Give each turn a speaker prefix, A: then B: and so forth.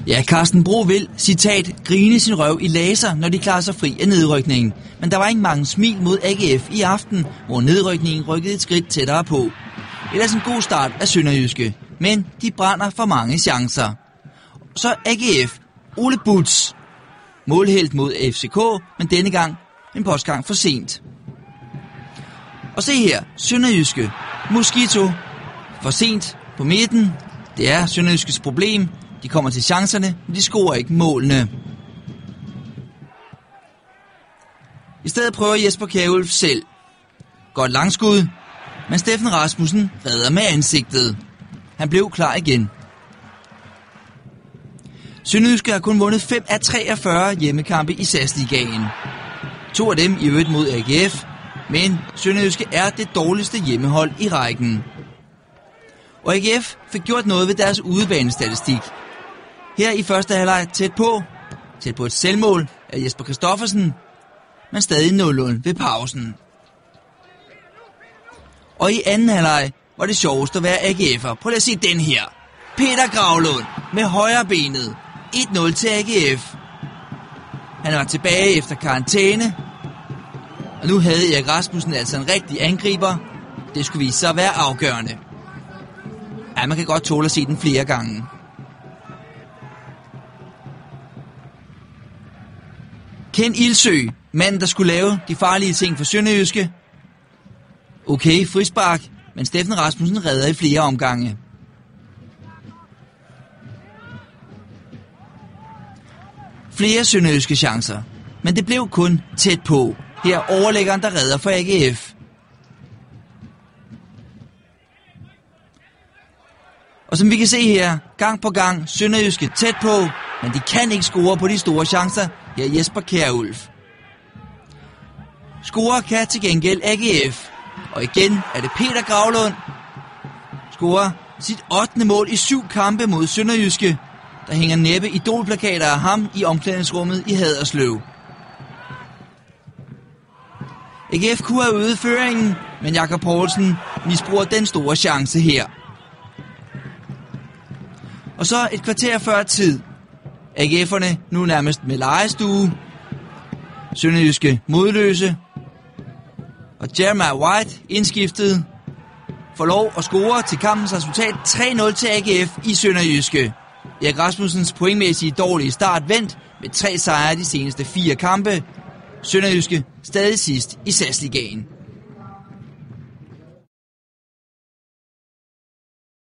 A: Ja, Carsten Bro vil, citat, grine sin røv i laser, når de klarer sig fri af nedrykningen. Men der var ikke mange smil mod AGF i aften, hvor nedrykningen rykkede et skridt tættere på. Ellers en god start af Sønderjyske, men de brænder for mange chancer. Så AGF, Ole Butz, målhelt mod FCK, men denne gang en postgang for sent. Og se her, Sønderjyske, Mosquito, for sent på midten. Det er Sønderjyskes problem. De kommer til chancerne, men de scorer ikke målene. I stedet prøver Jesper Kjærulf selv. Godt langskud, men Steffen Rasmussen redder med ansigtet. Han blev klar igen. Sønderjyske har kun vundet 5 af 43 hjemmekampe i SAS-ligaen. 2 af dem i øvrigt mod AGF, men Sønderjyske er det dårligste hjemmehold i rækken. Og AGF fik gjort noget ved deres udebanestatistik. Her i første halvleg tæt på et selvmål af Jesper Christoffersen, men stadig 0-0 ved pausen. Og i anden halvleg var det sjovest at være AGF'er. Prøv lige at se den her. Peter Gravlund med højre benet. 1-0 til AGF. Han var tilbage efter karantæne. Og nu havde Erik Rasmussen altså en rigtig angriber. Det skulle vise sig at være afgørende. Ja, man kan godt tåle at se den flere gange. Ken Ilsø, manden der skulle lave de farlige ting for Sønderjyske. Okay, frispark, men Steffen Rasmussen redder i flere omgange. Flere sønderjyske chancer, men det blev kun tæt på. Her overlæggeren, der redder for AGF. Og som vi kan se her, gang på gang, Sønderjyske tæt på, men de kan ikke score på de store chancer. Her er Jesper Kjærulf. Scorer kan til gengæld AGF. Og igen er det Peter Gravlund. Scorer sit 8. mål i 7 kampe mod Sønderjyske. Der hænger næppe idolplakater af ham i omklædningsrummet i Haderslev. AGF kunne have øget føringen, men Jakob Poulsen misbruger den store chance her. Og så et kvarter før tid. AGF'erne nu nærmest med legestue. Sønderjyske modløse. Og Jeremiah White indskiftet får lov at score til kampens resultat 3-0 til AGF i Sønderjyske. Erik Rasmussens pointmæssige dårlige start vendt med 3 sejre de seneste 4 kampe. Sønderjyske stadig sidst i SAS-ligaen.